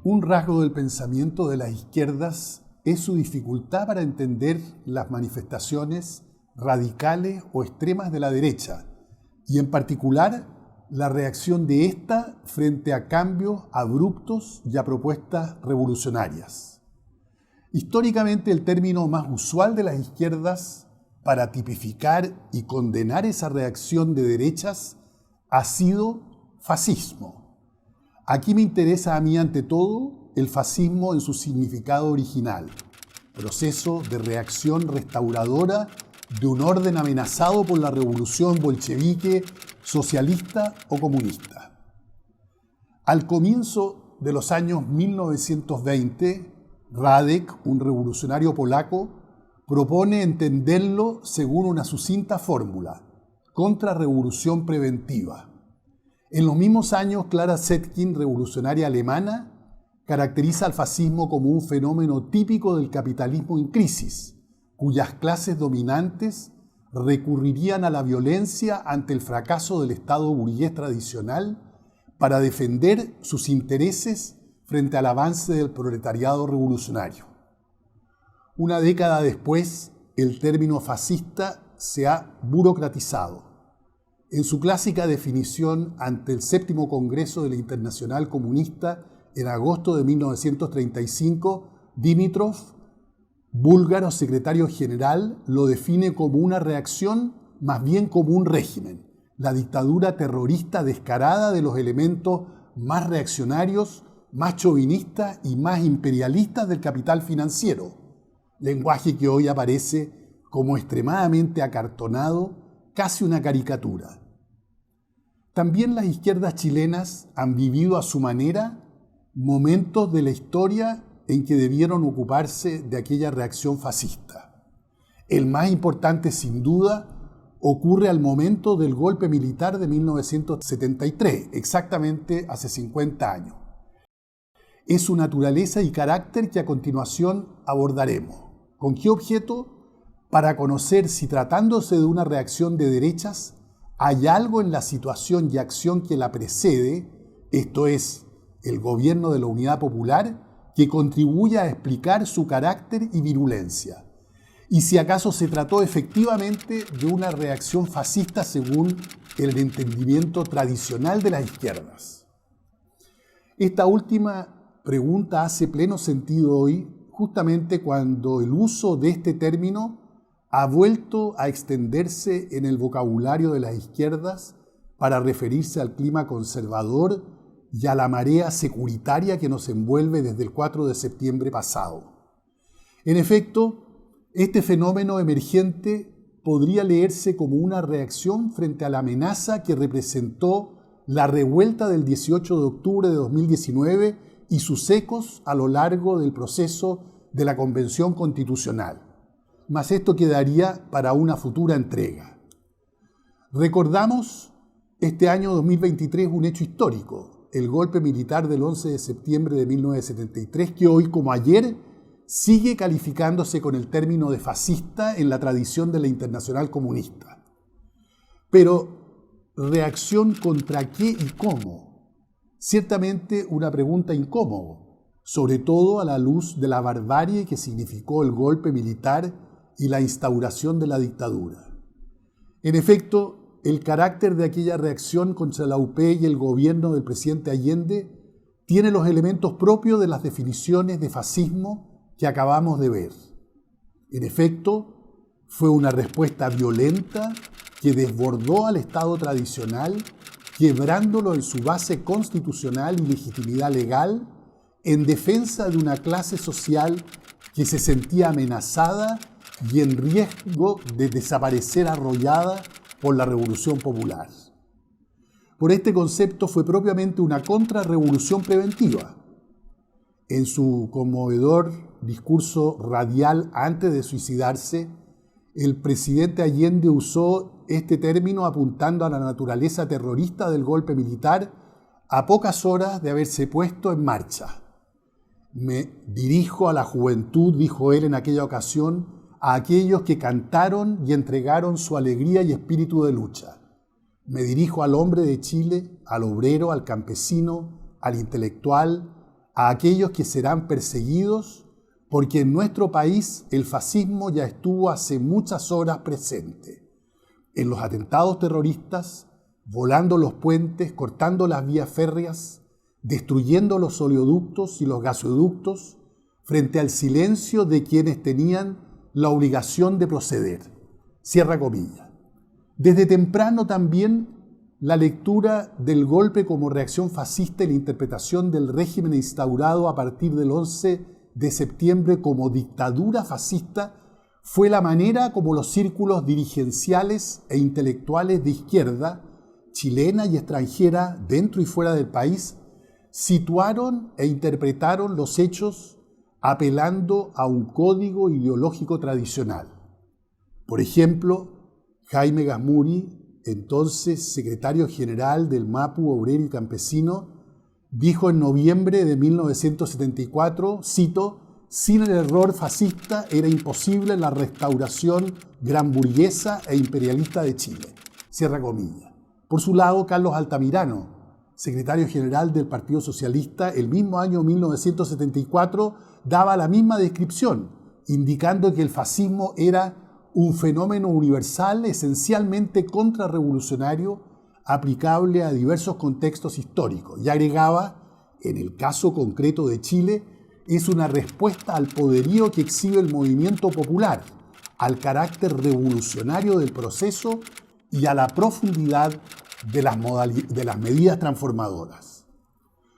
Un rasgo del pensamiento de las izquierdas es su dificultad para entender las manifestaciones radicales o extremas de la derecha, y en particular la reacción de ésta frente a cambios abruptos y a propuestas revolucionarias. Históricamente, el término más usual de las izquierdas para tipificar y condenar esa reacción de derechas ha sido fascismo. Aquí me interesa a mí, ante todo, el fascismo en su significado original, proceso de reacción restauradora de un orden amenazado por la revolución bolchevique, socialista o comunista. Al comienzo de los años 1920, Radek, un revolucionario polaco, propone entenderlo según una sucinta fórmula: contrarrevolución preventiva. En los mismos años, Clara Zetkin, revolucionaria alemana, caracteriza al fascismo como un fenómeno típico del capitalismo en crisis, cuyas clases dominantes recurrirían a la violencia ante el fracaso del Estado burgués tradicional para defender sus intereses frente al avance del proletariado revolucionario. Una década después, el término fascista se ha burocratizado. En su clásica definición ante el séptimo Congreso de la Internacional Comunista en agosto de 1935, Dimitrov, búlgaro secretario general, lo define como una reacción más bien como un régimen, la dictadura terrorista descarada de los elementos más reaccionarios, más chauvinistas y más imperialistas del capital financiero, lenguaje que hoy aparece como extremadamente acartonado, casi una caricatura. También las izquierdas chilenas han vivido a su manera momentos de la historia en que debieron ocuparse de aquella reacción fascista. El más importante, sin duda, ocurre al momento del golpe militar de 1973, exactamente hace 50 años. Es su naturaleza y carácter que a continuación abordaremos. ¿Con qué objeto? Para conocer si, tratándose de una reacción de derechas, hay algo en la situación y acción que la precede, esto es, el gobierno de la Unidad Popular, que contribuya a explicar su carácter y virulencia, y si acaso se trató efectivamente de una reacción fascista según el entendimiento tradicional de las izquierdas. Esta última pregunta hace pleno sentido hoy, justamente cuando el uso de este término ha vuelto a extenderse en el vocabulario de las izquierdas para referirse al clima conservador y a la marea securitaria que nos envuelve desde el 4 de septiembre pasado. En efecto, este fenómeno emergente podría leerse como una reacción frente a la amenaza que representó la revuelta del 18 de octubre de 2019 y sus ecos a lo largo del proceso de la Convención Constitucional. Mas esto quedaría para una futura entrega. Recordamos este año 2023 un hecho histórico, el golpe militar del 11 de septiembre de 1973, que hoy como ayer sigue calificándose con el término de fascista en la tradición de la Internacional Comunista. Pero, ¿reacción contra qué y cómo? Ciertamente una pregunta incómoda, sobre todo a la luz de la barbarie que significó el golpe militar y la instauración de la dictadura. En efecto, el carácter de aquella reacción contra la UP y el gobierno del presidente Allende tiene los elementos propios de las definiciones de fascismo que acabamos de ver. En efecto, fue una respuesta violenta que desbordó al Estado tradicional, quebrándolo en su base constitucional y legitimidad legal, en defensa de una clase social que se sentía amenazada y en riesgo de desaparecer arrollada por la Revolución Popular. Por este concepto fue propiamente una contrarrevolución preventiva. En su conmovedor discurso radial antes de suicidarse, el presidente Allende usó este término apuntando a la naturaleza terrorista del golpe militar a pocas horas de haberse puesto en marcha. Me dirijo a la juventud, dijo él en aquella ocasión, a aquellos que cantaron y entregaron su alegría y espíritu de lucha. Me dirijo al hombre de Chile, al obrero, al campesino, al intelectual, a aquellos que serán perseguidos, porque en nuestro país el fascismo ya estuvo hace muchas horas presente. En los atentados terroristas, volando los puentes, cortando las vías férreas, destruyendo los oleoductos y los gasoductos, frente al silencio de quienes tenían la obligación de proceder. Cierra comillas. Desde temprano también la lectura del golpe como reacción fascista y la interpretación del régimen instaurado a partir del 11 de septiembre como dictadura fascista fue la manera como los círculos dirigenciales e intelectuales de izquierda, chilena y extranjera, dentro y fuera del país, situaron e interpretaron los hechos apelando a un código ideológico tradicional. Por ejemplo, Jaime Gazmuri, entonces secretario general del MAPU Obrero y Campesino, dijo en noviembre de 1974, cito, «Sin el error fascista era imposible la restauración gran burguesa e imperialista de Chile». Cierra comillas. Por su lado, Carlos Altamirano, secretario general del Partido Socialista, el mismo año 1974, daba la misma descripción, indicando que el fascismo era un fenómeno universal esencialmente contrarrevolucionario aplicable a diversos contextos históricos. Y agregaba, en el caso concreto de Chile, es una respuesta al poderío que exhibe el movimiento popular, al carácter revolucionario del proceso y a la profundidad de las medidas transformadoras.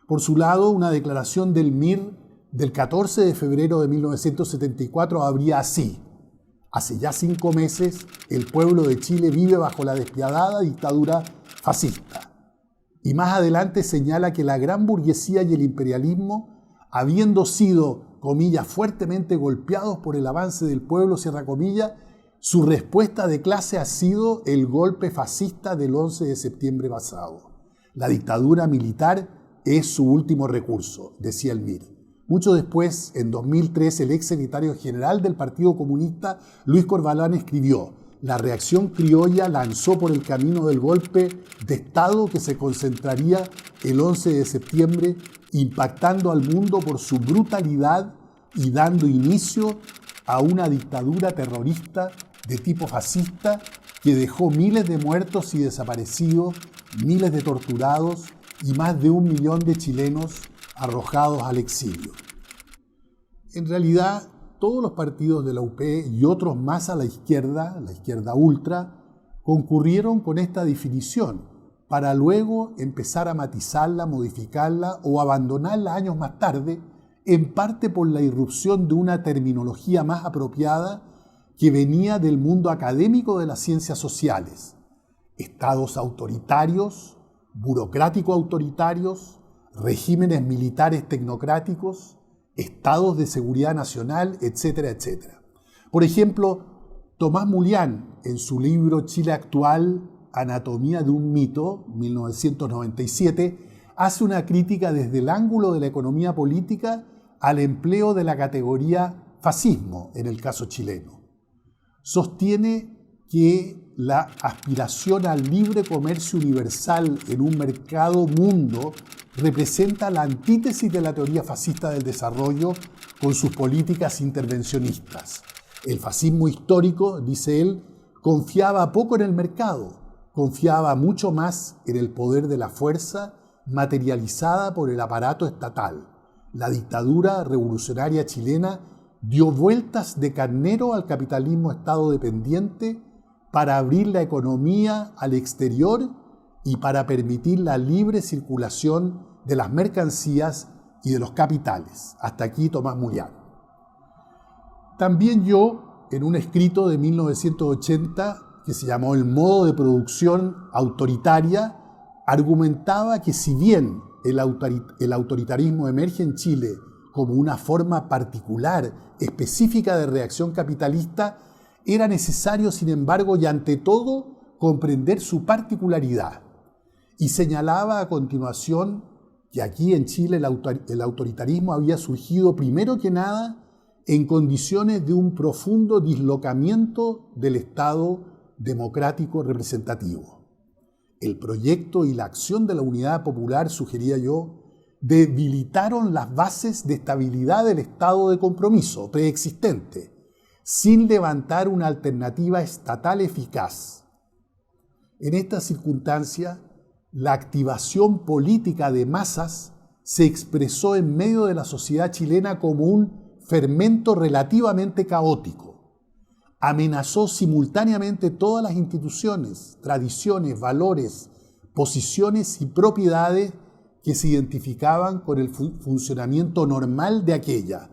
Por su lado, una declaración del MIR del 14 de febrero de 1974 abría así: «Hace ya 5 meses, el pueblo de Chile vive bajo la despiadada dictadura fascista». Y más adelante señala que la gran burguesía y el imperialismo, habiendo sido, comillas, fuertemente golpeados por el avance del pueblo, cierra comillas, su respuesta de clase ha sido el golpe fascista del 11 de septiembre pasado. La dictadura militar es su último recurso, decía el MIR. Mucho después, en 2003, el ex secretario general del Partido Comunista, Luis Corvalán, escribió: «La reacción criolla lanzó por el camino del golpe de Estado que se concentraría el 11 de septiembre, impactando al mundo por su brutalidad y dando inicio a una dictadura terrorista de tipo fascista que dejó miles de muertos y desaparecidos, miles de torturados y más de 1 millón de chilenos arrojados al exilio». En realidad, todos los partidos de la UP y otros más a la izquierda ultra, concurrieron con esta definición para luego empezar a matizarla, modificarla o abandonarla años más tarde, en parte por la irrupción de una terminología más apropiada que venía del mundo académico de las ciencias sociales: estados autoritarios, burocrático-autoritarios, regímenes militares tecnocráticos, estados de seguridad nacional, etcétera, etcétera. Por ejemplo, Tomás Mulián, en su libro Chile Actual, Anatomía de un mito, 1997, hace una crítica desde el ángulo de la economía política al empleo de la categoría fascismo en el caso chileno. Sostiene que la aspiración al libre comercio universal en un mercado mundo representa la antítesis de la teoría fascista del desarrollo con sus políticas intervencionistas. El fascismo histórico, dice él, confiaba poco en el mercado, confiaba mucho más en el poder de la fuerza materializada por el aparato estatal. La dictadura revolucionaria chilena dio vueltas de carnero al capitalismo estado dependiente para abrir la economía al exterior y para permitir la libre circulación de las mercancías y de los capitales. Hasta aquí Tomás Mulián. También yo, en un escrito de 1980 que se llamó El modo de producción autoritaria, argumentaba que si bien el autoritarismo emerge en Chile como una forma particular, específica de reacción capitalista, era necesario, sin embargo, y ante todo, comprender su particularidad. Y señalaba a continuación que aquí en Chile el autoritarismo había surgido primero que nada en condiciones de un profundo dislocamiento del Estado democrático representativo. El proyecto y la acción de la Unidad Popular, sugería yo, debilitaron las bases de estabilidad del estado de compromiso preexistente, sin levantar una alternativa estatal eficaz. En esta circunstancia, la activación política de masas se expresó en medio de la sociedad chilena como un fermento relativamente caótico. Amenazó simultáneamente todas las instituciones, tradiciones, valores, posiciones y propiedades que se identificaban con el funcionamiento normal de aquella.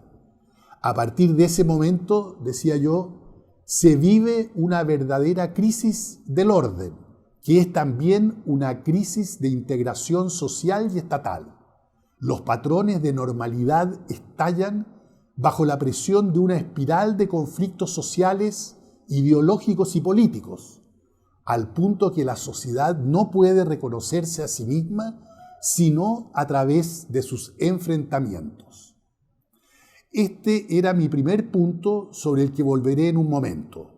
A partir de ese momento, decía yo, se vive una verdadera crisis del orden, que es también una crisis de integración social y estatal. Los patrones de normalidad estallan bajo la presión de una espiral de conflictos sociales, ideológicos y políticos, al punto que la sociedad no puede reconocerse a sí misma sino a través de sus enfrentamientos. Este era mi primer punto sobre el que volveré en un momento.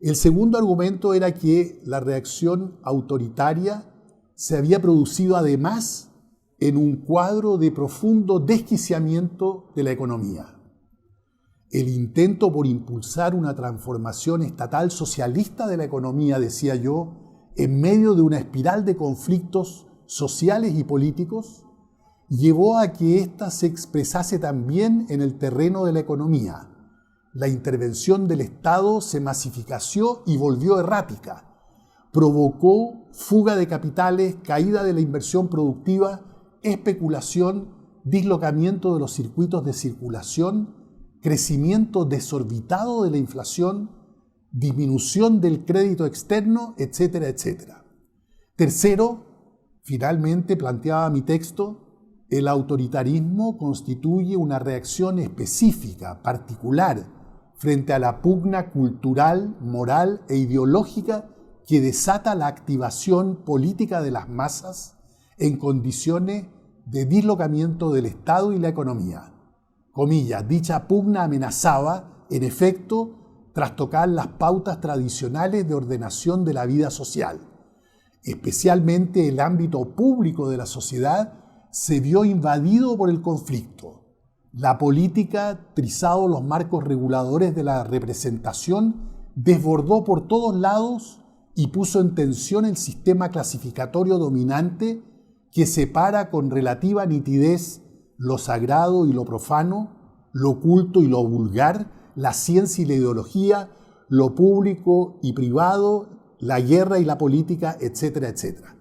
El segundo argumento era que la reacción autoritaria se había producido además en un cuadro de profundo desquiciamiento de la economía. El intento por impulsar una transformación estatal socialista de la economía, decía yo, en medio de una espiral de conflictos sociales y políticos, llevó a que ésta se expresase también en el terreno de la economía. La intervención del Estado se masificació y volvió errática. Provocó fuga de capitales, caída de la inversión productiva, especulación, dislocamiento de los circuitos de circulación, crecimiento desorbitado de la inflación, disminución del crédito externo, etcétera, etcétera. Tercero, finalmente planteaba mi texto, el autoritarismo constituye una reacción específica, particular, frente a la pugna cultural, moral e ideológica que desata la activación política de las masas en condiciones de dislocamiento del Estado y la economía. Comillas, dicha pugna amenazaba, en efecto, trastocar las pautas tradicionales de ordenación de la vida social. Especialmente el ámbito público de la sociedad se vio invadido por el conflicto. La política, trizado los marcos reguladores de la representación, desbordó por todos lados y puso en tensión el sistema clasificatorio dominante que separa con relativa nitidez lo sagrado y lo profano, lo oculto y lo vulgar, la ciencia y la ideología, lo público y privado, la guerra y la política, etcétera, etcétera.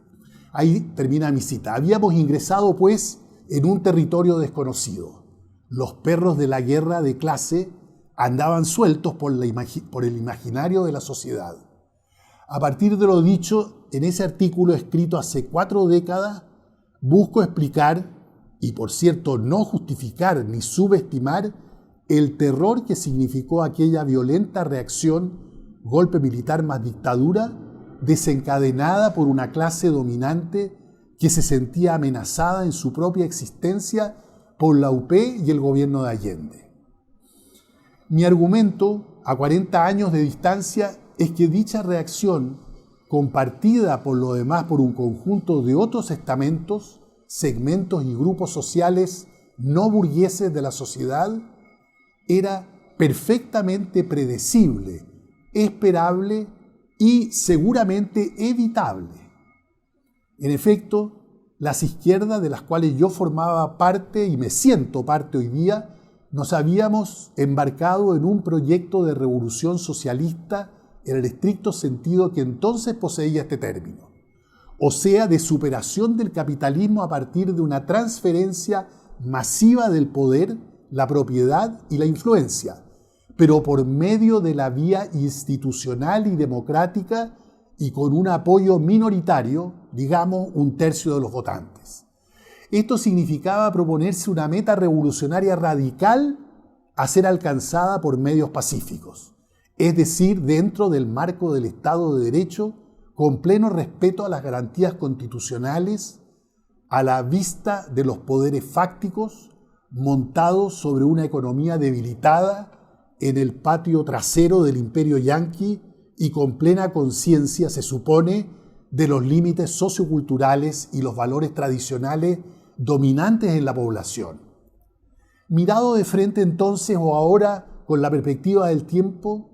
Ahí termina mi cita. Habíamos ingresado, pues, en un territorio desconocido. Los perros de la guerra de clase andaban sueltos por el imaginario de la sociedad. A partir de lo dicho en ese artículo escrito hace 4 décadas, busco explicar, y por cierto no justificar ni subestimar, el terror que significó aquella violenta reacción, golpe militar más dictadura, desencadenada por una clase dominante que se sentía amenazada en su propia existencia por la UP y el gobierno de Allende. Mi argumento, a 40 años de distancia, es que dicha reacción, compartida por lo demás por un conjunto de otros estamentos, segmentos y grupos sociales no burgueses de la sociedad, era perfectamente predecible, esperable y seguramente evitable. En efecto, las izquierdas de las cuales yo formaba parte y me siento parte hoy día, nos habíamos embarcado en un proyecto de revolución socialista en el estricto sentido que entonces poseía este término, o sea, de superación del capitalismo a partir de una transferencia masiva del poder, la propiedad y la influencia, pero por medio de la vía institucional y democrática y con un apoyo minoritario, digamos 1/3 de los votantes. Esto significaba proponerse una meta revolucionaria radical a ser alcanzada por medios pacíficos, es decir, dentro del marco del Estado de Derecho, con pleno respeto a las garantías constitucionales, a la vista de los poderes fácticos, montados sobre una economía debilitada en el patio trasero del imperio yanqui y con plena conciencia, se supone, de los límites socioculturales y los valores tradicionales dominantes en la población. Mirado de frente entonces o ahora con la perspectiva del tiempo,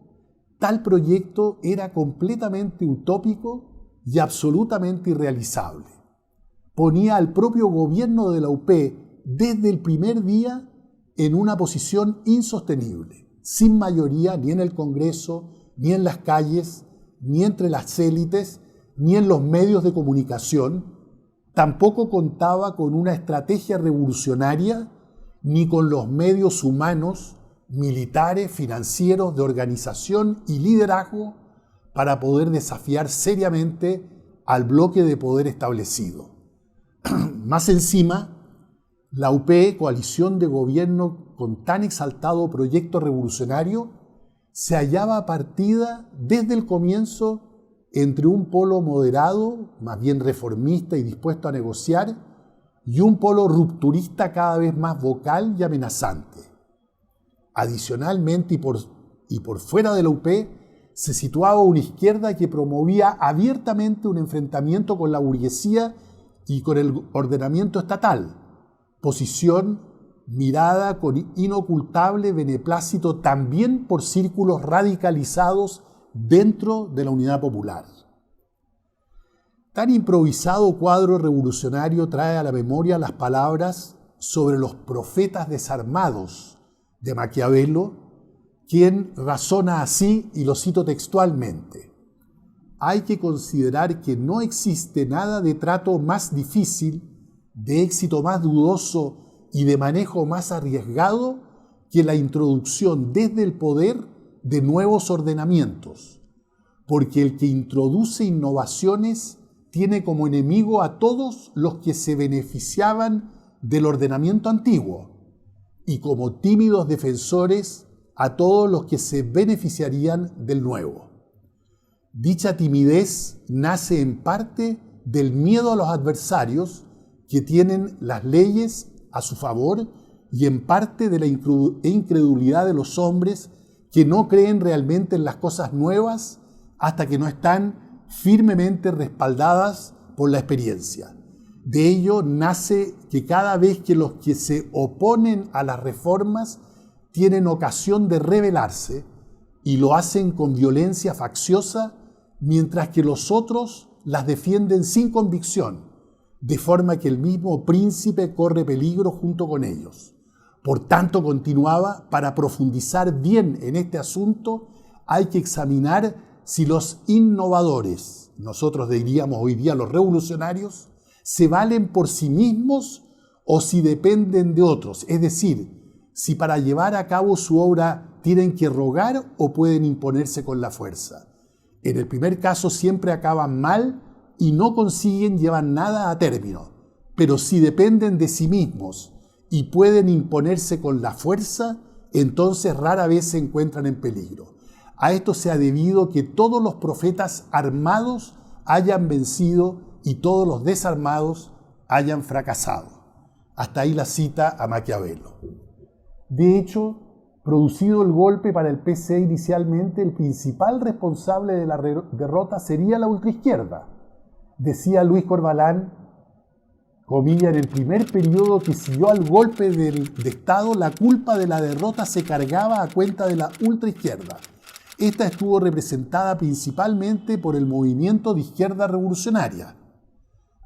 tal proyecto era completamente utópico y absolutamente irrealizable. Ponía al propio gobierno de la UP desde el primer día en una posición insostenible, sin mayoría ni en el Congreso, ni en las calles, ni entre las élites, ni en los medios de comunicación. Tampoco contaba con una estrategia revolucionaria, ni con los medios humanos, militares, financieros, de organización y liderazgo para poder desafiar seriamente al bloque de poder establecido. Más encima, la UP, coalición de gobierno con tan exaltado proyecto revolucionario, se hallaba partida desde el comienzo entre un polo moderado, más bien reformista y dispuesto a negociar, y un polo rupturista cada vez más vocal y amenazante. Adicionalmente, y por fuera de la UP, se situaba una izquierda que promovía abiertamente un enfrentamiento con la burguesía y con el ordenamiento estatal, posición mirada con inocultable beneplácito también por círculos radicalizados dentro de la Unidad Popular. Tan improvisado cuadro revolucionario trae a la memoria las palabras sobre los profetas desarmados de Maquiavelo, quien razona así, y lo cito textualmente: hay que considerar que no existe nada de trato más difícil, de éxito más dudoso y de manejo más arriesgado que la introducción desde el poder de nuevos ordenamientos, porque el que introduce innovaciones tiene como enemigo a todos los que se beneficiaban del ordenamiento antiguo y como tímidos defensores a todos los que se beneficiarían del nuevo. Dicha timidez nace en parte del miedo a los adversarios que tienen las leyes a su favor y en parte de la incredulidad de los hombres que no creen realmente en las cosas nuevas hasta que no están firmemente respaldadas por la experiencia. De ello nace que cada vez que los que se oponen a las reformas tienen ocasión de rebelarse y lo hacen con violencia facciosa, mientras que los otros las defienden sin convicción, de forma que el mismo príncipe corre peligro junto con ellos. Por tanto, continuaba, para profundizar bien en este asunto, hay que examinar si los innovadores, nosotros diríamos hoy día los revolucionarios, se valen por sí mismos o si dependen de otros, es decir, si para llevar a cabo su obra tienen que rogar o pueden imponerse con la fuerza. En el primer caso siempre acaban mal y no consiguen llevar nada a término, pero si dependen de sí mismos y pueden imponerse con la fuerza, entonces rara vez se encuentran en peligro. A esto se ha debido que todos los profetas armados hayan vencido y todos los desarmados hayan fracasado. Hasta ahí la cita a Maquiavelo. De hecho, producido el golpe para el PC inicialmente, el principal responsable de la derrota sería la ultraizquierda. Decía Luis Corvalán, comilla, en el primer periodo que siguió al golpe de Estado, la culpa de la derrota se cargaba a cuenta de la ultraizquierda. Esta estuvo representada principalmente por el movimiento de izquierda revolucionaria.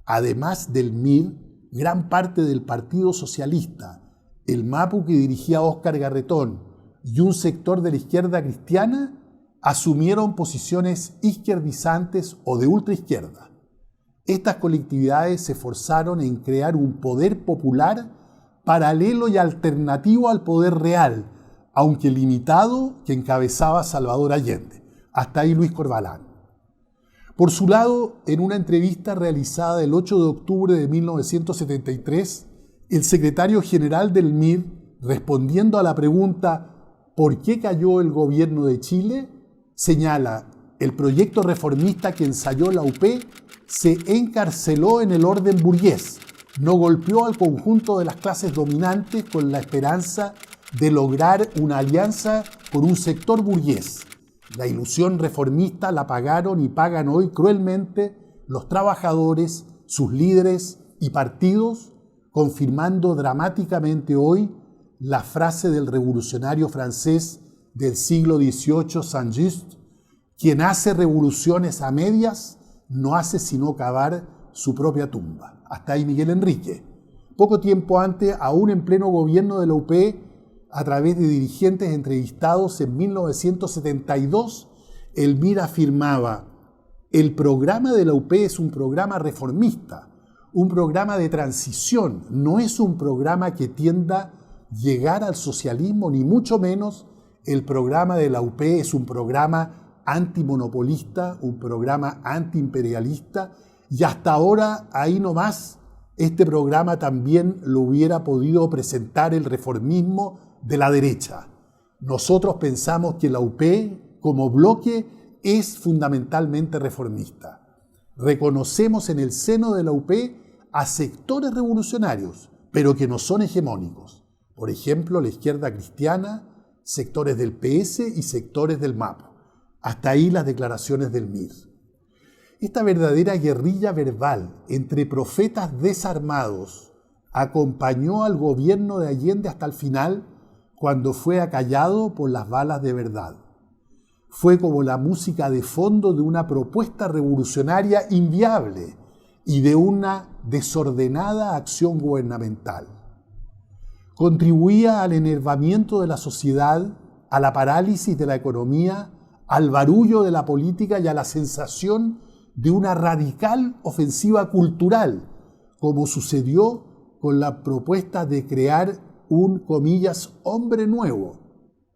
Además del MIR, gran parte del Partido Socialista, el MAPU que dirigía Óscar Garretón y un sector de la izquierda cristiana asumieron posiciones izquierdizantes o de ultraizquierda. Estas colectividades se esforzaron en crear un poder popular paralelo y alternativo al poder real, aunque limitado, que encabezaba Salvador Allende. Hasta ahí Luis Corvalán. Por su lado, en una entrevista realizada el 8 de octubre de 1973, el secretario general del MIR, respondiendo a la pregunta ¿por qué cayó el gobierno de Chile?, señala: el proyecto reformista que ensayó la UP se encarceló en el orden burgués, no golpeó al conjunto de las clases dominantes con la esperanza de lograr una alianza con un sector burgués. La ilusión reformista la pagaron y pagan hoy cruelmente los trabajadores, sus líderes y partidos, confirmando dramáticamente hoy la frase del revolucionario francés del siglo XVIII, Saint-Just: quien hace revoluciones a medias no hace sino cavar su propia tumba. Hasta ahí Miguel Enrique. Poco tiempo antes, aún en pleno gobierno de la UP, a través de dirigentes entrevistados en 1972, Elmira afirmaba: el programa de la UP es un programa reformista, un programa de transición, no es un programa que tienda a llegar al socialismo, ni mucho menos. El programa de la UP es un programa antimonopolista, un programa antiimperialista, y hasta ahora, ahí nomás, este programa también lo hubiera podido presentar el reformismo de la derecha. Nosotros pensamos que la UP, como bloque, es fundamentalmente reformista. Reconocemos en el seno de la UP a sectores revolucionarios, pero que no son hegemónicos. Por ejemplo, la izquierda cristiana, sectores del PS y sectores del MAP. Hasta ahí las declaraciones del MIR. Esta verdadera guerrilla verbal entre profetas desarmados acompañó al gobierno de Allende hasta el final, cuando fue acallado por las balas de verdad. Fue como la música de fondo de una propuesta revolucionaria inviable y de una desordenada acción gubernamental. Contribuía al enervamiento de la sociedad, a la parálisis de la economía, al barullo de la política y a la sensación de una radical ofensiva cultural, como sucedió con la propuesta de crear un, comillas, hombre nuevo,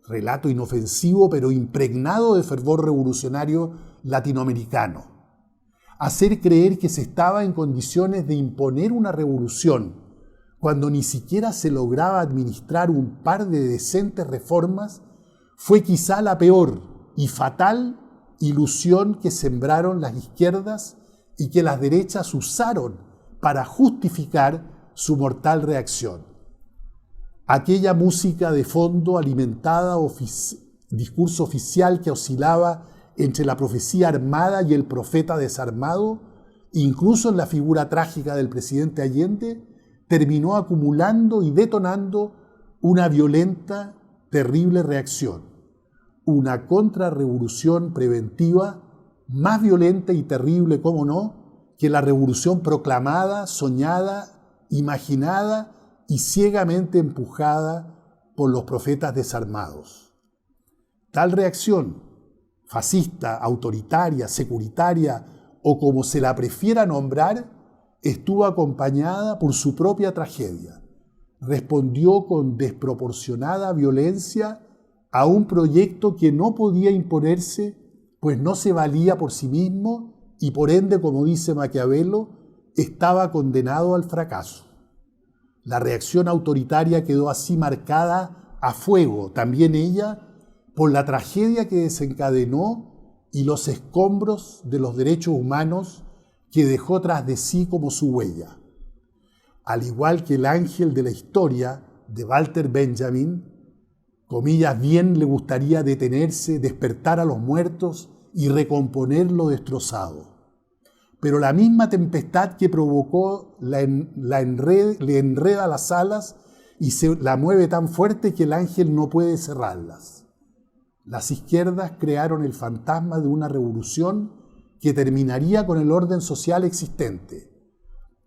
relato inofensivo pero impregnado de fervor revolucionario latinoamericano. Hacer creer que se estaba en condiciones de imponer una revolución cuando ni siquiera se lograba administrar un par de decentes reformas fue quizá la peor y fatal ilusión que sembraron las izquierdas y que las derechas usaron para justificar su mortal reacción. Aquella música de fondo alimentada discurso oficial que oscilaba entre la profecía armada y el profeta desarmado, incluso en la figura trágica del presidente Allende, terminó acumulando y detonando una violenta, terrible reacción, una contrarrevolución preventiva más violenta y terrible, cómo no, que la revolución proclamada, soñada, imaginada y ciegamente empujada por los profetas desarmados. Tal reacción, fascista, autoritaria, securitaria o como se la prefiera nombrar, estuvo acompañada por su propia tragedia. Respondió con desproporcionada violencia a un proyecto que no podía imponerse, pues no se valía por sí mismo y por ende, como dice Maquiavelo, estaba condenado al fracaso. La reacción autoritaria quedó así marcada a fuego, también ella, por la tragedia que desencadenó y los escombros de los derechos humanos que dejó tras de sí como su huella. Al igual que el ángel de la historia de Walter Benjamin, comillas, bien le gustaría detenerse, despertar a los muertos y recomponer lo destrozado. Pero la misma tempestad que provocó le enreda las alas y se la mueve tan fuerte que el ángel no puede cerrarlas. Las izquierdas crearon el fantasma de una revolución que terminaría con el orden social existente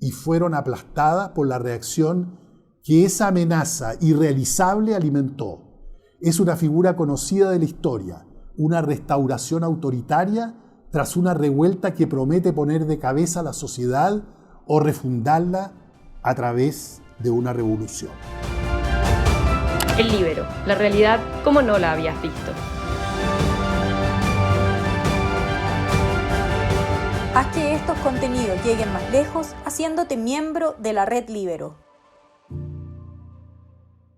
y fueron aplastadas por la reacción que esa amenaza irrealizable alimentó. Es una figura conocida de la historia, una restauración autoritaria tras una revuelta que promete poner de cabeza a la sociedad o refundarla a través de una revolución. El Líbero, la realidad como no la habías visto. Haz que estos contenidos lleguen más lejos haciéndote miembro de la Red Líbero.